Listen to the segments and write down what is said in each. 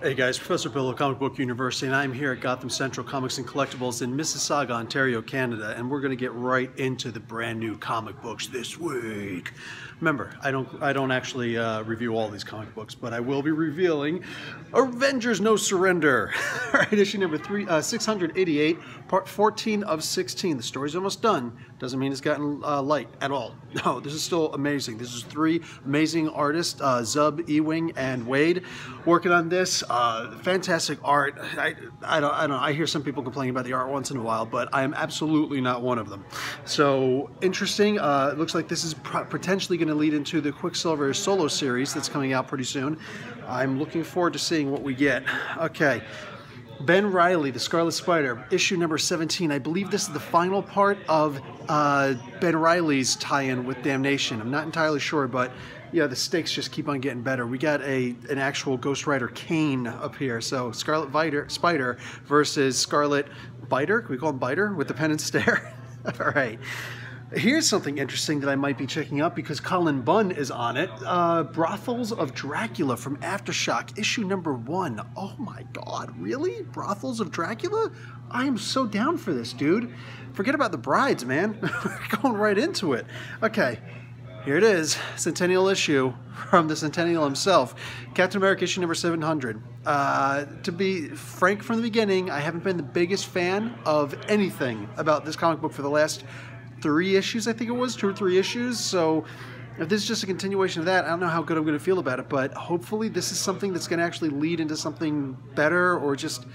Hey guys, Professor Bill of Comic Book University, and I'm here at Gotham Central Comics and Collectibles in Mississauga, Ontario, Canada, and we're going to get right into the brand new comic books this week. Remember, I don't actually review all these comic books, but I will be revealing Avengers No Surrender. All right, issue number 688, part 14 of 16. The story's almost done. Doesn't mean it's gotten light at all. No, this is still amazing. This is three amazing artists, Zub, Ewing, and Wade, working on this. Fantastic art. I don't know. I hear some people complaining about the art once in a while, but I am absolutely not one of them. So interesting. It looks like this is potentially going to lead into the Quicksilver solo series that's coming out pretty soon. I'm looking forward to seeing what we get. Okay. Ben Reilly, the Scarlet Spider, issue number 17. I believe this is the final part of Ben Reilly's tie-in with Damnation. I'm not entirely sure, but yeah, the stakes just keep on getting better. We got an actual Ghost Rider Kane up here. So Scarlet Spider versus Scarlet Biter. Can we call him Biter with the pen and stare? All right. Here's something interesting that I might be checking out because Colin Bunn is on it. Brothels of Dracula from Aftershock, issue number 1. Oh my god, really? Brothels of Dracula? I am so down for this, dude. Forget about the brides, man. We're going right into it. Okay, here it is. Centennial issue from the Centennial himself. Captain America issue number 700. To be frank from the beginning, I haven't been the biggest fan of anything about this comic book for the last 3 issues, I think it was, 2 or 3 issues. So if this is just a continuation of that, I don't know how good I'm going to feel about it, but hopefully this is something that's going to actually lead into something better, or just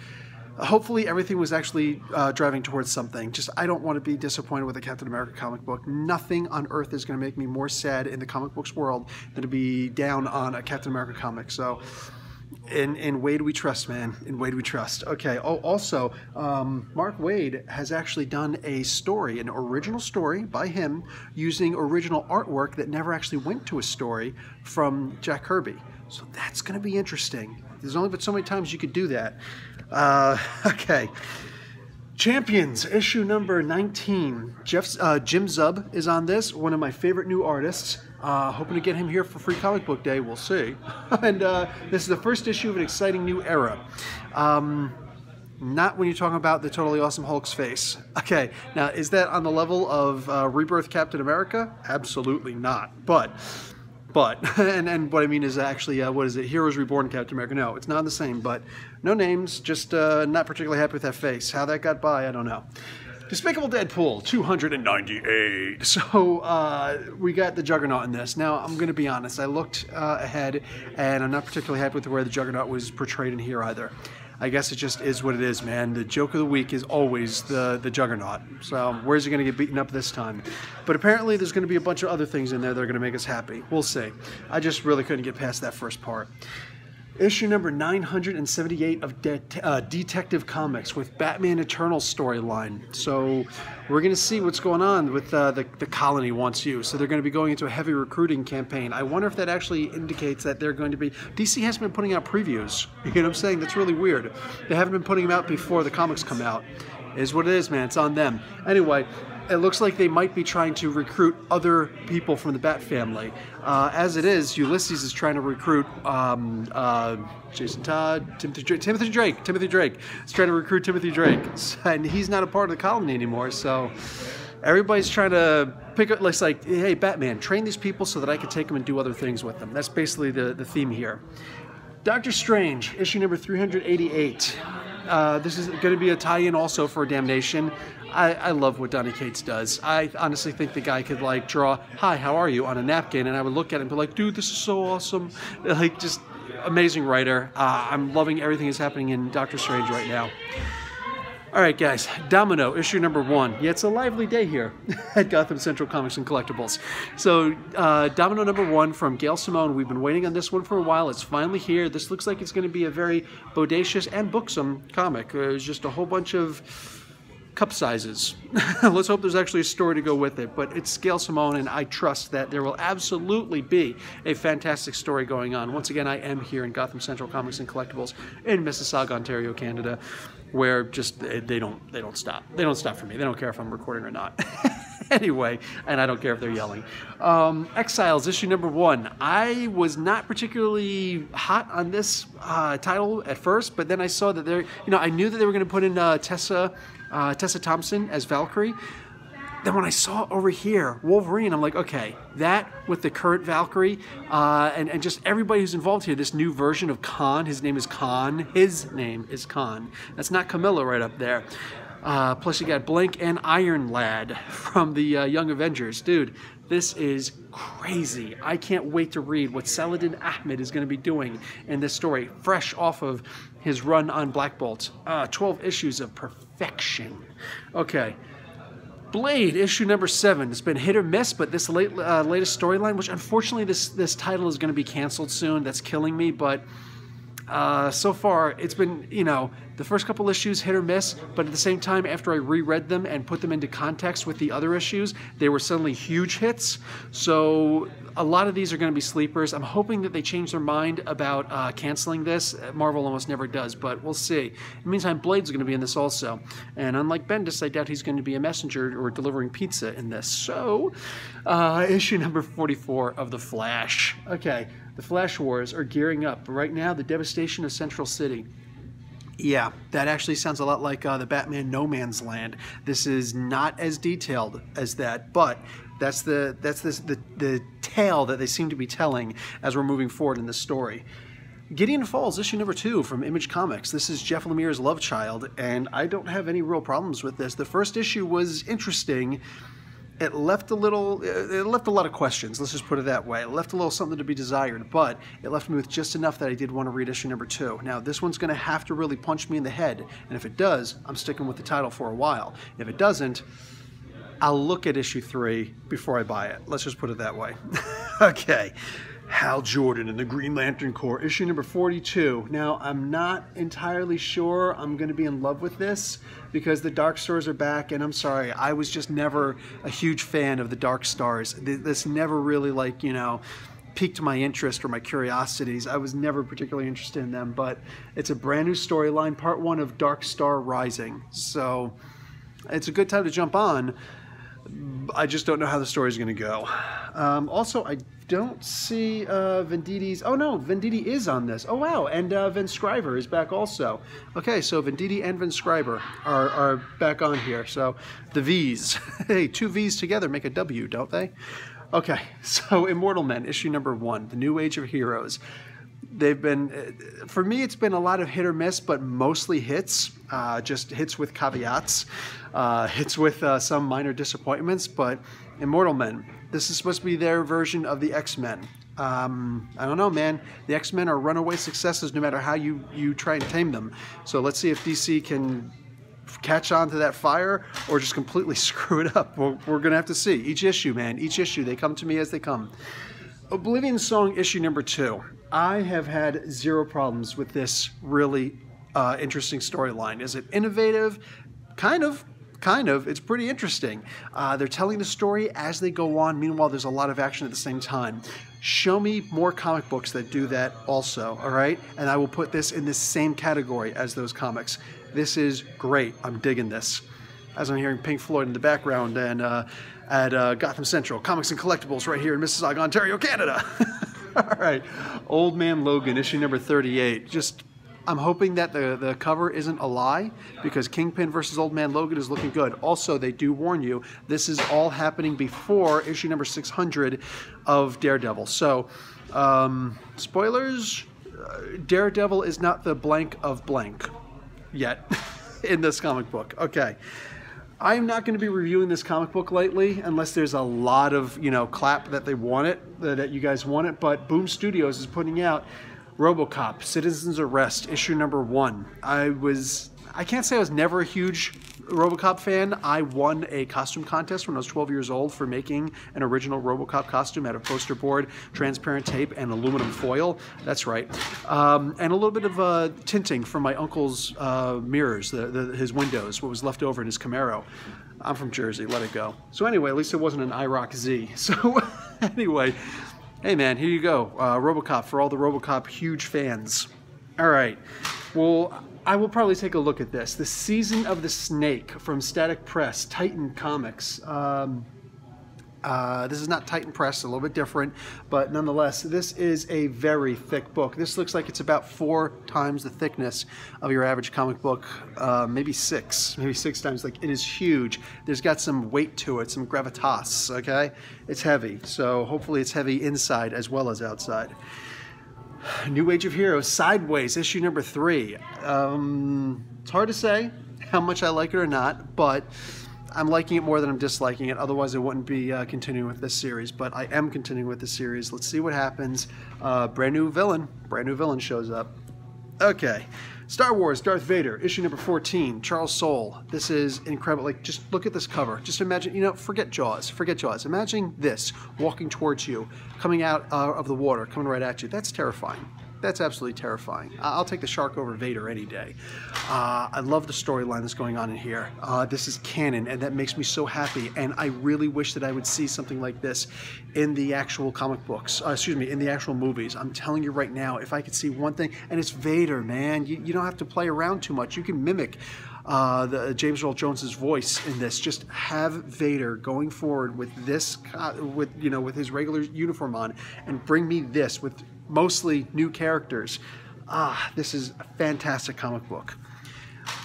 hopefully everything was actually driving towards something. Just, I don't want to be disappointed with a Captain America comic book. Nothing on earth is going to make me more sad in the comic books world than to be down on a Captain America comic. So in Wade we trust, man. In Wade we trust. Okay. Oh, also, Mark Waid has actually done a story, an original story by him, using original artwork that never actually went to a story from Jack Kirby. So that's going to be interesting. There's only but so many times you could do that. Okay. Champions, issue number 19. Jim Zub is on this, one of my favorite new artists. Hoping to get him here for Free Comic Book Day, we'll see. And this is the first issue of an exciting new era. Not when you're talking about the Totally Awesome Hulk's face. Okay, now is that on the level of Rebirth Captain America? Absolutely not. But and what I mean is actually, what is it? Heroes Reborn Captain America. No, it's not the same, but no names, just not particularly happy with that face. How that got by, I don't know. Despicable Deadpool, 298. So we got the Juggernaut in this. Now, I'm going to be honest. I looked ahead, and I'm not particularly happy with the way the Juggernaut was portrayed in here either. I guess it just is what it is, man. The joke of the week is always the Juggernaut. So where's he going to get beaten up this time? But apparently there's going to be a bunch of other things in there that are going to make us happy. We'll see. I just really couldn't get past that first part. Issue number 978 of Detective Comics with Batman Eternal storyline. So we're going to see what's going on with the colony wants you. So they're going to be going into a heavy recruiting campaign. I wonder if that actually indicates that they're going to be... DC hasn't been putting out previews. You know what I'm saying? That's really weird. They haven't been putting them out before the comics come out. It is what it is, man. It's on them. Anyway, it looks like they might be trying to recruit other people from the Bat family. As it is, Ulysses is trying to recruit Jason Todd, Timothy Drake. He's trying to recruit Timothy Drake, and he's not a part of the colony anymore. So everybody's trying to pick up, like, hey, Batman, train these people so that I can take them and do other things with them. That's basically the theme here. Doctor Strange, issue number 388. This is going to be a tie-in also for Damnation. I love what Donny Cates does. I honestly think the guy could, like, draw, "Hi, how are you?" on a napkin, and I would look at it and be like, dude, this is so awesome. Like, just amazing writer. I'm loving everything that's happening in Doctor Strange right now. All right, guys, Domino, issue number 1. Yeah, it's a lively day here at Gotham Central Comics and Collectibles. So, Domino number 1 from Gail Simone. We've been waiting on this one for a while. It's finally here. This looks like it's going to be a very bodacious and booksome comic. There's just a whole bunch of cup sizes. Let's hope there's actually a story to go with it, but it's Gail Simone, and I trust that there will absolutely be a fantastic story going on. Once again, I am here in Gotham Central Comics and Collectibles in Mississauga, Ontario, Canada, where just they don't stop. They don't stop for me. They don't care if I'm recording or not. Anyway, and I don't care if they're yelling. Exiles, issue number 1. I was not particularly hot on this title at first, but then I saw that I knew that they were going to put in Tessa Thompson as Valkyrie. Then when I saw over here, Wolverine, I'm like, okay, that with the current Valkyrie, and just everybody who's involved here, this new version of Khan, his name is Khan. That's not Camilla right up there. Plus you got Blink and Iron Lad from the Young Avengers. Dude, this is crazy. I can't wait to read what Saladin Ahmed is going to be doing in this story, fresh off of his run on Black Bolt. 12 issues of perfection. Okay. Blade, issue number 7. It's been hit or miss, but this latest storyline, which unfortunately this title is going to be canceled soon. That's killing me, but so far it's been, the first couple issues hit or miss, but at the same time, after I reread them and put them into context with the other issues, they were suddenly huge hits. So a lot of these are going to be sleepers. I'm hoping that they change their mind about canceling this. Marvel almost never does, but we'll see. In the meantime, Blade's going to be in this also. And unlike Bendis, I doubt he's going to be a messenger or delivering pizza in this. So, issue number 44 of The Flash. Okay, the Flash Wars are gearing up. Right now, the devastation of Central City. Yeah, that actually sounds a lot like the Batman No Man's Land. This is not as detailed as that, but that's the tale that they seem to be telling as we're moving forward in this story. Gideon Falls, issue number 2 from Image Comics. This is Jeff Lemire's love child, and I don't have any real problems with this. The first issue was interesting. It left a lot of questions, let's just put it that way. It left a little something to be desired, but it left me with just enough that I did want to read issue number 2. Now, this one's going to have to really punch me in the head, and if it does, I'm sticking with the title for a while. If it doesn't, I'll look at issue 3 before I buy it. Let's just put it that way. Okay. Hal Jordan and the Green Lantern Corps, issue number 42. Now, I'm not entirely sure I'm going to be in love with this because the Dark Stars are back, and I'm sorry, I was just never a huge fan of the Dark Stars. This never really, piqued my interest or my curiosities. I was never particularly interested in them, but it's a brand new storyline, part 1 of Dark Star Rising. So, it's a good time to jump on. I just don't know how the story's going to go. Also, I don't see Venditti's... Oh, no, Venditti is on this. Oh, wow, and Vin Scriver is back also. Okay, so Venditti and Vin Scriver are back on here. So, the V's. Hey, 2 V's together make a W, don't they? Okay, so Immortal Men, issue number 1, The New Age of Heroes. They've been, for me, it's been a lot of hit or miss, but mostly hits, just hits with caveats, hits with some minor disappointments, but Immortal Men, this is supposed to be their version of the X-Men. I don't know, man. The X-Men are runaway successes no matter how you try and tame them. So let's see if DC can catch on to that fire or just completely screw it up. We're going to have to see. Each issue, man, each issue, they come to me as they come. Oblivion Song, issue number 2. I have had 0 problems with this really interesting storyline. Is it innovative? Kind of. It's pretty interesting. They're telling the story as they go on. Meanwhile, there's a lot of action at the same time. Show me more comic books that do that also, all right? And I will put this in the same category as those comics. This is great. I'm digging this. As I'm hearing Pink Floyd in the background and at Gotham Central, Comics and Collectibles right here in Mississauga, Ontario, Canada. All right. Old Man Logan, issue number 38. I'm hoping that the cover isn't a lie because Kingpin versus Old Man Logan is looking good. Also, they do warn you, this is all happening before issue number 600 of Daredevil. So, spoilers, Daredevil is not the blank of blank yet in this comic book. Okay. I'm not going to be reviewing this comic book lately unless there's a lot of, clap that they want it, that you guys want it. But Boom Studios is putting out RoboCop, Citizen's Arrest, issue number 1. I can't say I was never a huge RoboCop fan. I won a costume contest when I was 12 years old for making an original RoboCop costume out of poster board, transparent tape, and aluminum foil. That's right. And a little bit of tinting from my uncle's mirrors, his windows, what was left over in his Camaro. I'm from Jersey, let it go. So anyway, at least it wasn't an IROC Z. So anyway, hey man, here you go. RoboCop for all the RoboCop huge fans. All right. Well, I will probably take a look at this. The Season of the Snake from Static Press, Titan Comics. This is not Titan Press, a little bit different, but nonetheless, this is a very thick book. This looks like it's about 4 times the thickness of your average comic book, maybe 6 times. Like, it is huge. There's got some weight to it, some gravitas, okay? It's heavy, so hopefully it's heavy inside as well as outside. New Age of Heroes, Sideways, issue number 3. It's hard to say how much I like it or not, but I'm liking it more than I'm disliking it. Otherwise, I wouldn't be continuing with this series, but I am continuing with this series. Let's see what happens. Brand new villain shows up. Okay, Star Wars, Darth Vader, issue number 14, Charles Soule. This is incredible. Like, just look at this cover. Just imagine, you know, forget Jaws. Imagine this walking towards you, coming out of the water, coming right at you. That's terrifying. That's absolutely terrifying. I'll take the shark over Vader any day. I love the storyline that's going on in here. This is canon, and that makes me so happy. And I really wish that I would see something like this in the actual comic books. In the actual movies. I'm telling you right now, if I could see one thing, and it's Vader, man. You don't have to play around too much. You can mimic the James Earl Jones's voice in this. Just have Vader going forward with this, with his regular uniform on, and bring me this with mostly new characters. This is a fantastic comic book.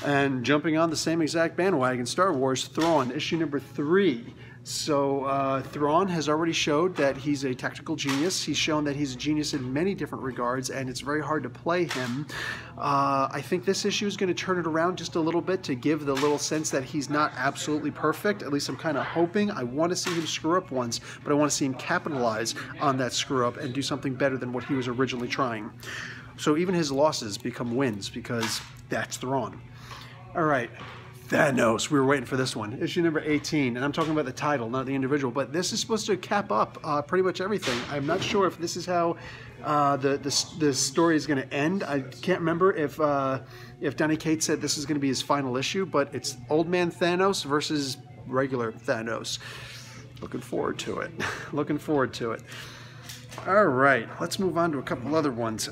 And jumping on the same exact bandwagon, Star Wars, Thrawn, issue number 3. So Thrawn has already showed that he's a tactical genius. He's shown that he's a genius in many different regards, and it's very hard to play him. I think this issue is going to turn it around just a little bit to give the little sense that he's not absolutely perfect. At least I'm kind of hoping. I want to see him screw up once, but I want to see him capitalize on that screw up and do something better than what he was originally trying. So even his losses become wins, because that's Thrawn. All right. Thanos. We were waiting for this one. Issue number 18, and I'm talking about the title, not the individual, but this is supposed to cap up pretty much everything. I'm not sure if this is how the story is going to end. I can't remember if Donny Cates said this is going to be his final issue, but it's Old Man Thanos versus regular Thanos. Looking forward to it. Looking forward to it. All right, let's move on to a couple other ones.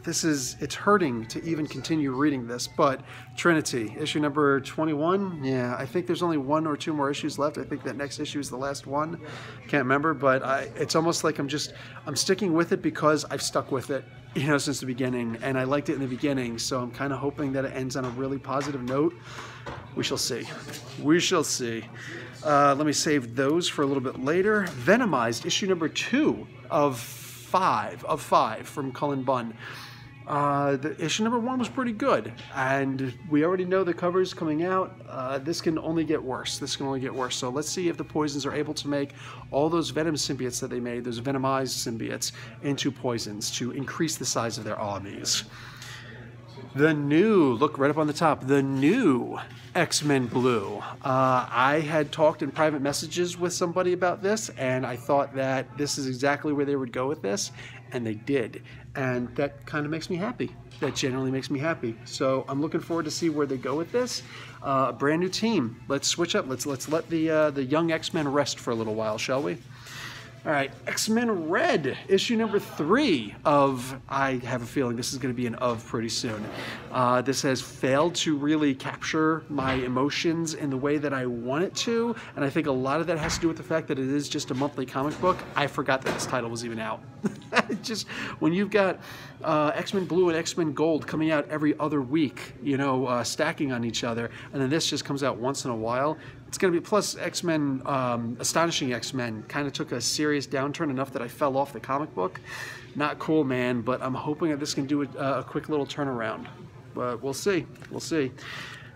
It's hurting to even continue reading this, but Trinity, issue number 21. Yeah, I think there's only 1 or 2 more issues left. I think that next issue is the last one. Can't remember, but it's almost like I'm sticking with it because I've stuck with it, since the beginning, and I liked it in the beginning, so I'm kind of hoping that it ends on a really positive note. We shall see. We shall see. Let me save those for a little bit later. Venomized, issue number 2 of 5 from Cullen Bunn. The issue number 1 was pretty good, and we already know the cover's coming out. This can only get worse. So let's see if the Poisons are able to make all those Venom symbiotes that they made, those Venomized symbiotes, into Poisons to increase the size of their armies. The new, look right up on the top, the new X-Men Blue. I had talked in private messages with somebody about this, and I thought that this is exactly where they would go with this, and they did. And that kind of makes me happy. That generally makes me happy. So I'm looking forward to see where they go with this. A brand new team. Let's switch up. Let's let the young X-Men rest for a little while, shall we? All right, X-Men Red, issue number 3 of, I have a feeling this is going to be an of pretty soon. This has failed to really capture my emotions in the way that I want it to, and I think a lot of that has to do with the fact that it is just a monthly comic book. I forgot that this title was even out. Just when you've got X-Men Blue and X-Men Gold coming out every other week, stacking on each other, and then this just comes out once in a while, it's going to be, plus X-Men, Astonishing X-Men kind of took a serious downturn enough that I fell off the comic book. Not cool, man, but I'm hoping that this can do a quick little turnaround. But we'll see. We'll see.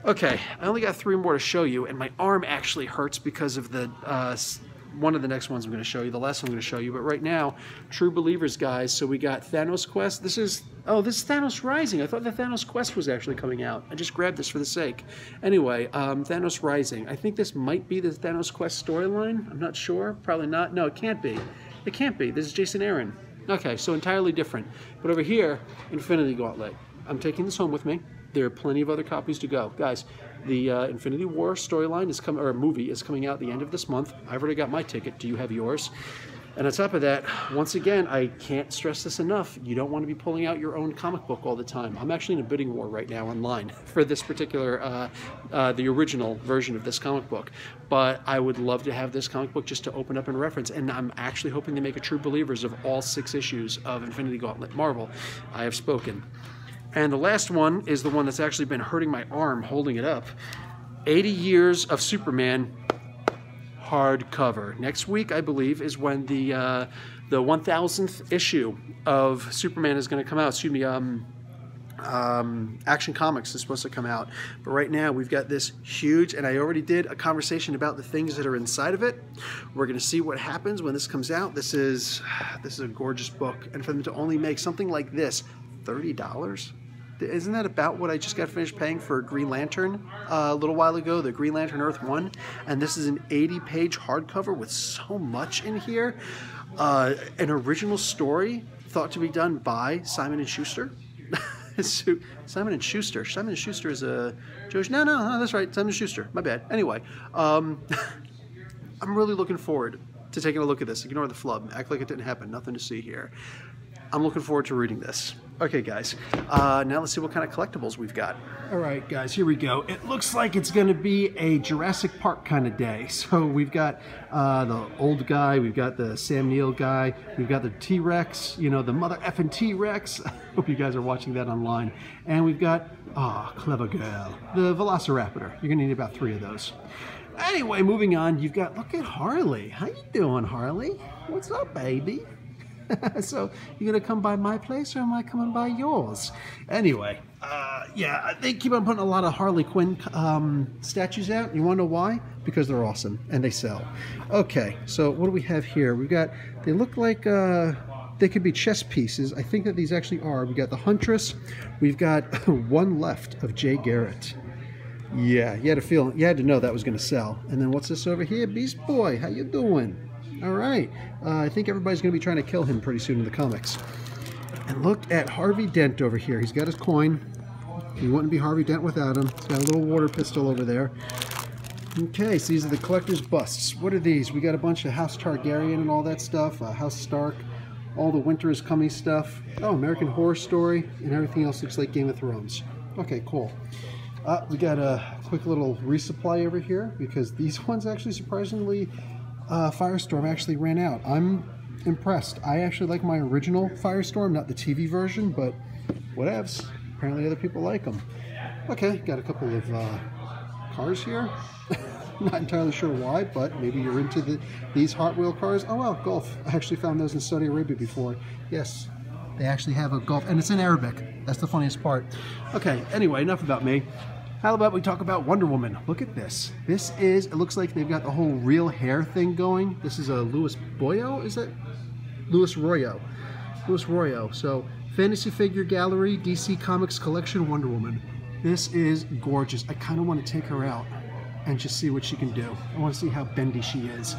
Okay, I only got 3 more to show you, and my arm actually hurts because of the one of the next ones I'm going to show you, the last one I'm going to show you. But right now, True Believers, guys. So we got Thanos Quest. This is Thanos Rising. I thought the Thanos Quest was actually coming out. I just grabbed this for the sake. Anyway, Thanos Rising. I think this might be the Thanos Quest storyline. I'm not sure. Probably not. No, it can't be. It can't be. This is Jason Aaron. Okay, so entirely different. But over here, Infinity Gauntlet. I'm taking this home with me. There are plenty of other copies to go. Guys, the Infinity War storyline movie is coming out at the end of this month. I've already got my ticket. Do you have yours? And on top of that, once again, I can't stress this enough, you don't want to be pulling out your own comic book all the time. I'm actually in a bidding war right now online for this particular, the original version of this comic book. But I would love to have this comic book just to open up and reference, and I'm actually hoping to make a True Believers of all 6 issues of Infinity Gauntlet Marvel. I have spoken. And the last one is the one that's actually been hurting my arm holding it up. 80 Years of Superman hardcover. Next week, I believe, is when the 1000th issue of Superman is going to come out. Excuse me, Action Comics is supposed to come out. But right now, we've got this huge, and I already did a conversation about the things that are inside of it. We're going to see what happens when this comes out. This is a gorgeous book, and for them to only make something like this, $30? Isn't that about what I just got finished paying for Green Lantern a little while ago, the Green Lantern Earth 1? And this is an 80-page hardcover with so much in here. An original story thought to be done by Simon & Schuster. Simon & Schuster. Simon & Schuster is a Jewish... No, that's right. Simon & Schuster. My bad. Anyway, I'm really looking forward to taking a look at this. Ignore the flub. Act like it didn't happen. Nothing to see here. I'm looking forward to reading this. Okay, guys, now let's see what kind of collectibles we've got. All right, guys, here we go. It looks like it's going to be a Jurassic Park kind of day. So we've got the old guy, we've got the Sam Neill guy, we've got the T-Rex, you know, the mother effing T-Rex. I hope you guys are watching that online. And we've got, clever girl, the Velociraptor. You're going to need about 3 of those. Anyway, moving on, you've got, look at Harley. How you doing, Harley? What's up, baby? So, you gonna come by my place or am I coming by yours? Anyway, yeah, they keep on putting a lot of Harley Quinn statues out. You wanna know why? Because they're awesome and they sell. Okay, so what do we have here? We've got, they look like they could be chess pieces. I think that these actually are. We got the Huntress. We've got one left of Jay Garrett. Yeah, you had a feeling, you had to know that was gonna sell. And then what's this over here? Beast Boy, how you doing? All right, I think everybody's going to be trying to kill him pretty soon in the comics. And look at Harvey Dent over here. He's got his coin. He wouldn't be Harvey Dent without him. He's got a little water pistol over there. Okay, so these are the collector's busts. What are these? We got a bunch of House Targaryen and all that stuff. House Stark, all the Winter is Coming stuff. Oh, American Horror Story, and everything else looks like Game of Thrones. Okay, cool. We got a quick little resupply over here because these ones actually surprisingly... Firestorm actually ran out. I'm impressed. I actually like my original Firestorm, not the TV version, but whatevs. Apparently other people like them. Okay, got a couple of cars here. Not entirely sure why, but maybe you're into these Hot Wheel cars. Oh well, Golf. I actually found those in Saudi Arabia before. Yes, they actually have a Golf, and it's in Arabic. That's the funniest part. Okay, anyway, enough about me. How about we talk about Wonder Woman? Look at this. This is, it looks like they've got the whole real hair thing going. This is a Louis Boyo, is it? Louis Royo. Louis Royo. So, Fantasy Figure Gallery, DC Comics Collection, Wonder Woman. This is gorgeous. I kind of want to take her out and just see what she can do. I want to see how bendy she is.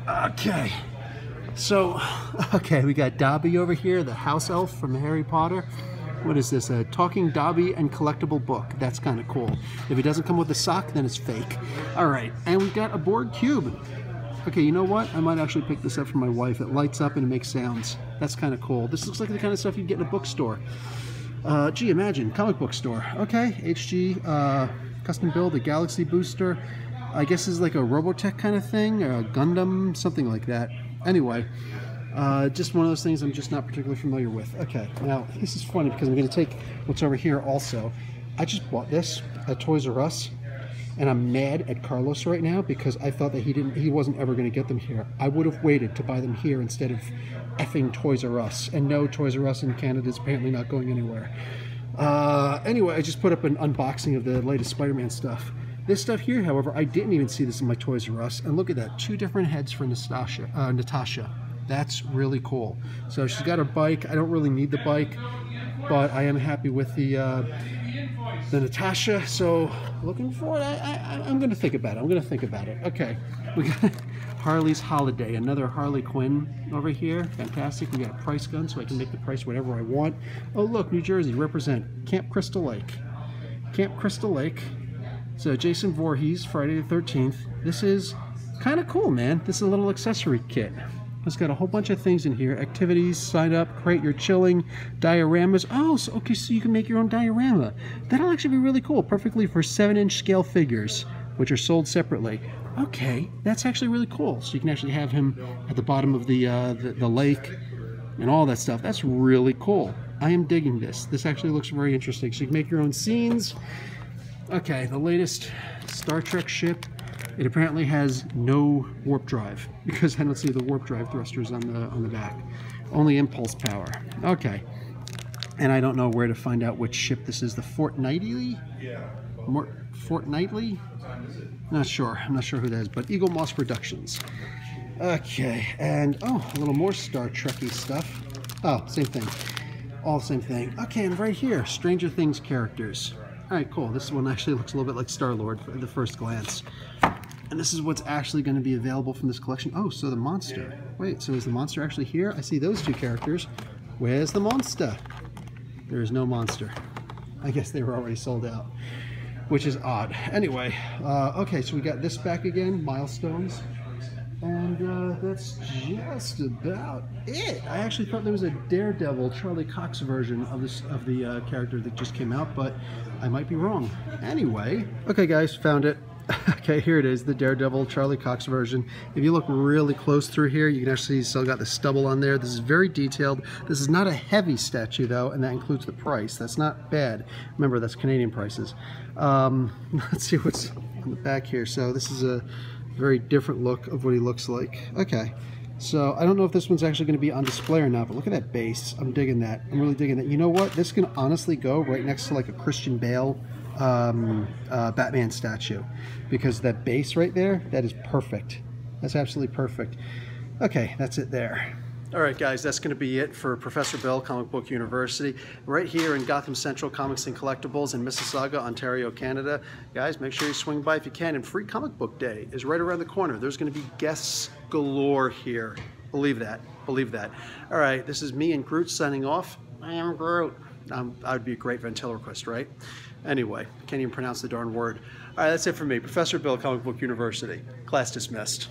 Okay. So, okay, we got Dobby over here, the house elf from Harry Potter. What is this? A talking Dobby and collectible book. That's kind of cool. If it doesn't come with a sock, then it's fake. All right, and we got a Borg cube. Okay, you know what? I might actually pick this up for my wife. It lights up and it makes sounds. That's kind of cool. This looks like the kind of stuff you'd get in a bookstore. Gee, imagine, comic book store. Okay, HG, custom build, a Galaxy booster. I guess this is like a Robotech kind of thing, or a Gundam, something like that. Anyway. Just one of those things I'm just not particularly familiar with. Okay, now this is funny because I'm going to take what's over here also. I just bought this at Toys R Us, and I'm mad at Carlos right now because I thought that he wasn't ever going to get them here. I would have waited to buy them here instead of effing Toys R Us. And no, Toys R Us in Canada is apparently not going anywhere. Anyway, I just put up an unboxing of the latest Spider-Man stuff. This stuff here, however, I didn't even see this in my Toys R Us. And look at that, 2 different heads for Natasha. That's really cool. So she's got her bike. I don't really need the bike, but I am happy with the Natasha. So looking forward, I'm going to think about it. I'm going to think about it. Okay, we got Harley's Holiday, another Harley Quinn over here. Fantastic. We got a price gun, so I can make the price whatever I want. Oh look, New Jersey, represent Camp Crystal Lake. Camp Crystal Lake. So Jason Voorhees, Friday the 13th. This is kind of cool, man. This is a little accessory kit. It's got a whole bunch of things in here. Activities, sign up, create your chilling, dioramas. Oh, so, okay, so you can make your own diorama. That'll actually be really cool. Perfectly for 7-inch scale figures, which are sold separately. Okay, that's actually really cool. So you can actually have him at the bottom of the lake and all that stuff. That's really cool. I am digging this. This actually looks very interesting. So you can make your own scenes. Okay, the latest Star Trek ship. It apparently has no warp drive because I don't see the warp drive thrusters on the back. Only impulse power. Okay. And I don't know where to find out which ship this is. The Fortnightly? Fortnightly? Not sure. I'm not sure who that is, but Eagle Moss Productions. Okay, and oh, a little more Star Trek-y stuff. Oh, same thing. All the same thing. Okay, and right here, Stranger Things characters. All right, cool. This one actually looks a little bit like Star-Lord at the first glance. And this is what's actually going to be available from this collection. Oh, so the monster. Wait, so is the monster actually here? I see those two characters. Where's the monster? There is no monster. I guess they were already sold out, which is odd. Anyway, okay, so we got this back again, Milestones. And that's just about it. I actually thought there was a Daredevil Charlie Cox version of the character that just came out, but I might be wrong. Anyway, okay guys, found it. Okay, here it is, the Daredevil Charlie Cox version. If you look really close through here, you can actually see he's still got the stubble on there. This is very detailed. This is not a heavy statue though, and that includes the price. That's not bad. Remember, that's Canadian prices. Let's see what's on the back here. So this is a very different look of what he looks like. Okay, so I don't know if this one's actually going to be on display or not, but look at that base. I'm digging that. I'm really digging that. You know what? This can honestly go right next to like a Christian Bale Batman statue, because that base right there, that is perfect. That's absolutely perfect. Okay, that's it there. All right, guys, that's going to be it for Professor Bill Comic Book University, right here in Gotham Central Comics and Collectibles in Mississauga, Ontario, Canada. Guys, make sure you swing by if you can. And Free Comic Book Day is right around the corner. There's going to be guests galore here. Believe that. Believe that. All right, this is me and Groot signing off. I am Groot. I'd be a great ventriloquist, right? Anyway, can't even pronounce the darn word. All right, that's it for me. Professor Bill, Comic Book University. Class dismissed.